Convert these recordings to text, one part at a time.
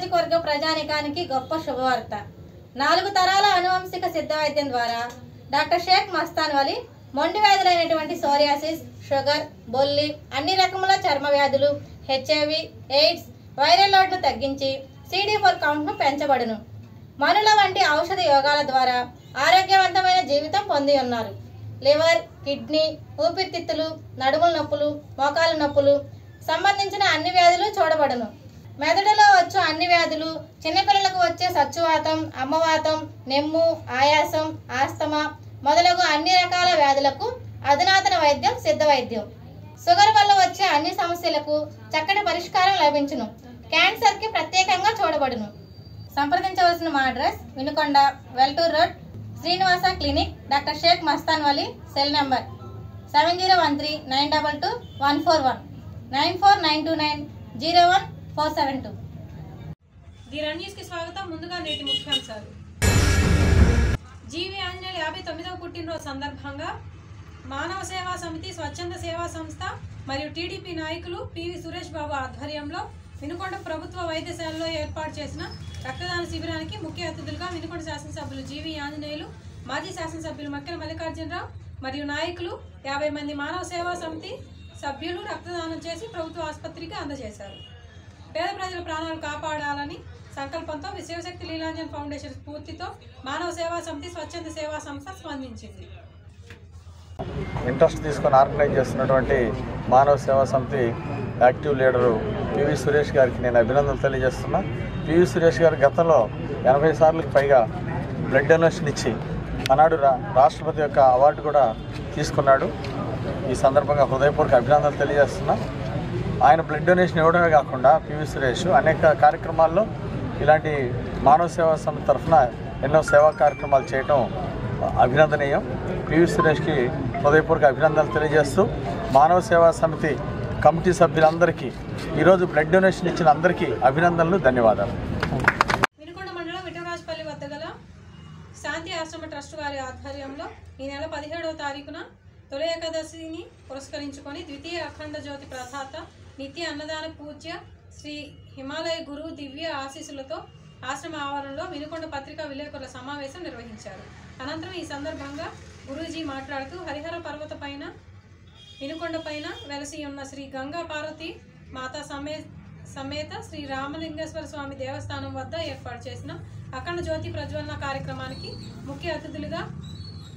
నియోజకవర్గ ప్రజానికానికి గొప్ప శుభవార్త. 4 తరాల అనువంశిక సిద్ధ వైద్యం ద్వారా డాక్టర్ షేక్ మస్తాన్ వలి మొండి వ్యాధులైనటువంటి సోరియాసిస్, షుగర్, బొల్లి, అన్ని రకముల చర్మ వ్యాధులు, హెచ్ఐవి, ఎయిడ్స్, వైరల్ లోడ్ను తగ్గించి CD4 కౌంట్ను పెంచబడును. మనుల వంటి ఔషధ యోగాల ద్వారా ఆరోగ్యవంతమైన జీవితం పొంది ఉన్నారు. లివర్, కిడ్నీ, ఊపిరితిత్తులు, నడుముల నొప్పులు, మోకాలు నొప్పులు సంబంధించిన అన్ని వ్యాధులు చూడబడును. మెదడులో వచ్చు అన్ని వ్యాధులు, చిన్నపిల్లలకు వచ్చే సచ్చువాతం, అమ్మవాతం, నెమ్ము, ఆయాసం, ఆస్తమా మొదలగు అన్ని రకాల వ్యాధులకు అధునాతన వైద్యం సిద్ధ వైద్యం. షుగర్ వల్ల వచ్చే అన్ని సమస్యలకు చక్కటి పరిష్కారం లభించును. క్యాన్సర్కి ప్రత్యేకంగా చూడబడును. సంప్రదించవలసిన మా address Vinukonda, Veltoor road, Srinivasa clinic, doctor Shaik Mastan Vali. Cell number 7013922141, 9492901472. The run news కి స్వాగతం. ముందుగా నేటి ముఖ్యాంశాలు. జీవి ఆంజనేయులు 59వ పుట్టినరోజు సందర్భంగా మానవ సేవా సమితి, స్వచ్ఛంద సేవా సంస్థ మరియు టీడీపీ నాయకులు పివి సురేష్ బాబు ఆధ్వర్యంలో వినుకొండ ప్రభుత్వ వైద్యశాలలో ఏర్పాటు చేసిన రక్తదాన శిబిరానికి ముఖ్య అతిథులుగా వినుకొండ శాసనసభ్యులు జీవి ఆంజనేయులు, మాజీ శాసనసభ్యులు మక్కెన మల్లికార్జునరావు మరియు నాయకులు 50 మంది మానవ సేవా సమితి సభ్యులు రక్తదానం చేసి ప్రభుత్వ ఆసుపత్రికి అందజేశారు. పేద ప్రజల ప్రాణాలు కాపాడాలని సంకల్పంతో శివశక్తి లీలాంజన్ ఫౌండేషన్ స్ఫూర్తితో మానవ సేవా సమితి, స్వచ్ఛంద సేవా సంస్థ స్పందించింది. ఇంట్రెస్ట్ తీసుకొని ఆర్గనైజ్ చేస్తున్నటువంటి మానవ సేవా సమితి యాక్టివ్ లీడరు పివి సురేష్ గారికి నేను అభినందనలు తెలియజేస్తున్నా. పివి సురేష్ గారు గతంలో 80 సార్లకు పైగా బ్లడ్ డొనేషన్ ఇచ్చి ఆనాడు రాష్ట్రపతి యొక్క అవార్డు కూడా తీసుకున్నాడు. ఈ సందర్భంగా హృదయపూర్వక అభినందనలు తెలియజేస్తున్నా. ఆయన బ్లడ్ డొనేషన్ ఇవ్వడమే కాకుండా పివి సురేష్ అనేక కార్యక్రమాల్లో ఇలాంటి మానవ సేవా సమితి తరఫున ఎన్నో సేవా కార్యక్రమాలు చేయటం అభినందనీయం. పివి సురేష్కి హృదయపూర్వక అభినందనలు తెలియజేస్తూ మానవ సేవా సమితి కమిటీ సభ్యులందరికీ, ఈరోజు బ్లడ్ డొనేషన్ ఇచ్చిన అందరికీ అభినందనలు, ధన్యవాదాలు. వినుకొండ మండలం విఠరాజపల్లి వద్ద గల శాంతి ఆశ్రమ ట్రస్ట్ వారి ఆధ్వర్యంలో ఈ నెల 17వ తారీఖున తొలి ఏకాదశిని పురస్కరించుకొని ద్వితీయ అఖండ జ్యోతి ప్రదాత నిత్య అన్నదాన పూజ్య శ్రీ హిమాలయ గురువు దివ్య ఆశీస్సులతో ఆశ్రమ ఆవరణలో వినుకొండ పత్రికా విలేకరుల సమావేశం నిర్వహించారు. అనంతరం ఈ సందర్భంగా గురూజీ మాట్లాడుతూ హరిహర పర్వత పైన వినుకొండ పైన వెలసి ఉన్న శ్రీ గంగా పార్వతి మాతా సమేత శ్రీ రామలింగేశ్వర స్వామి దేవస్థానం వద్ద ఏర్పాటు చేసిన అఖండ జ్యోతి ప్రజ్వలన కార్యక్రమానికి ముఖ్య అతిథులుగా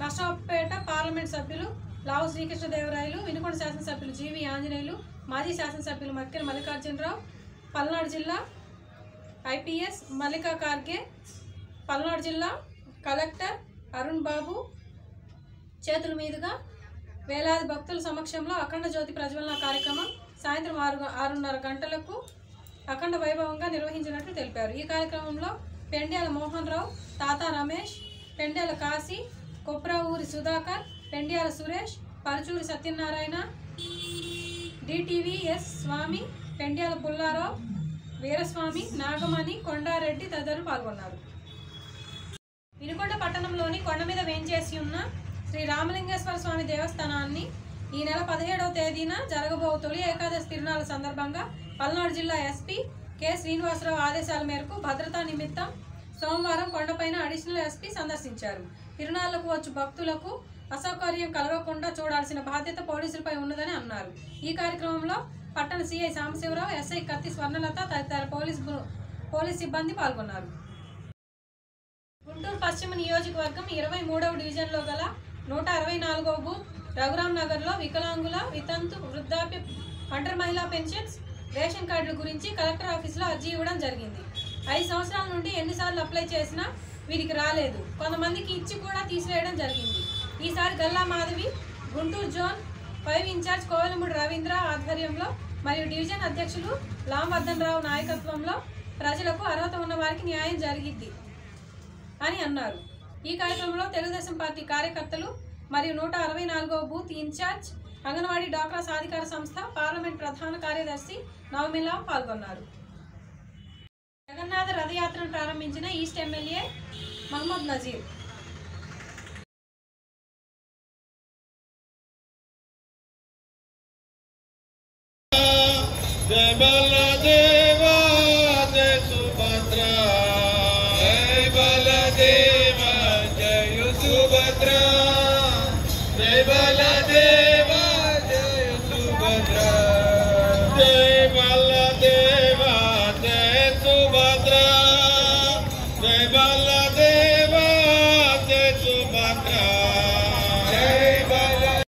నర్సరావుపేట పార్లమెంట్ సభ్యులు లావు శ్రీకృష్ణదేవరాయలు, వినుకొండ శాసనసభ్యులు జీవి ఆంజనేయులు, మాజీ శాసనసభ్యులు మక్కెన మల్లికార్జునరావు, పల్నాడు జిల్లా ఐపీఎస్ మల్లికా ఖార్గే, పల్నాడు జిల్లా కలెక్టర్ అరుణ్ బాబు చేతుల మీదుగా వేలాది భక్తుల సమక్షంలో అఖండ జ్యోతి ప్రజ్వలన కార్యక్రమం సాయంత్రం 6:30 గంటలకు అఖండ వైభవంగా నిర్వహించినట్లు తెలిపారు. ఈ కార్యక్రమంలో పెండ్యాల మోహన్ రావు, తాతా రమేష్, పెండ్యాల కాశీ, కొప్రావూరి సుధాకర్, పెండ్యాల సురేష్, పరుచూరి సత్యనారాయణ, డిటివిఎస్ స్వామి, పెండ్యాల పుల్లారావు, వీరస్వామి, నాగమణి, కొండారెడ్డి తదితరులు పాల్గొన్నారు. వినుకొండ పట్టణంలోని కొండ మీద వేంచేసి ఉన్న శ్రీ రామలింగేశ్వర స్వామి దేవస్థానాన్ని ఈ నెల 17వ తేదీన జరగబో తొలి ఏకాదశి తిరునాళ్ళ సందర్భంగా పల్నాడు జిల్లా ఎస్పీ కె శ్రీనివాసరావు ఆదేశాల మేరకు భద్రతా నిమిత్తం సోమవారం కొండపైన అడిషనల్ ఎస్పీ సందర్శించారు. తిరునాళ్లకు వచ్చు భక్తులకు అసౌకర్యం కలగకుండా చూడాల్సిన బాధ్యత పోలీసులపై ఉన్నదని అన్నారు. ఈ కార్యక్రమంలో పట్టణ సిఐ సాంబశివరావు, ఎస్ఐ కత్తి స్వర్ణలత తదితర పోలీస్ సిబ్బంది పాల్గొన్నారు. గుంటూరు పశ్చిమ నియోజకవర్గం 23వ డివిజన్లో గల 164వ బూత్ రఘురామ్ నగర్లో వికలాంగుల, వితంతు, వృద్ధాప్య, ఒంటరి మహిళా పెన్షన్స్, రేషన్ కార్డుల గురించి కలెక్టర్ ఆఫీసులో అర్జీ ఇవ్వడం జరిగింది. 5 సంవత్సరాల నుండి ఎన్నిసార్లు అప్లై చేసినా వీరికి రాలేదు. కొంతమందికి ఇచ్చి కూడా తీసివేయడం జరిగింది. ఈసారి గల్లా మాధవి, గుంటూరు జోన్ 5 ఇన్ఛార్జ్ కోవెలమూడి రవీంద్ర ఆధ్వర్యంలో మరియు డివిజన్ అధ్యక్షులు లాంవర్ధన్ రావు నాయకత్వంలో ప్రజలకు అర్హత ఉన్న వారికి న్యాయం జరిగిద్ది అని అన్నారు. ఈ కార్యక్రమంలో తెలుగుదేశం పార్టీ కార్యకర్తలు మరియు 164వ బూత్ ఇన్ఛార్జ్ అంగన్వాడీ డాక్రా సాధికార సంస్థ పార్లమెంట్ ప్రధాన కార్యదర్శి నవమిలా పాల్గొన్నారు. జగన్నాథ రథయాత్రను ప్రారంభించిన ఈస్ట్ ఎమ్మెల్యే మహమ్మద్ నజీర్. जय बालाजी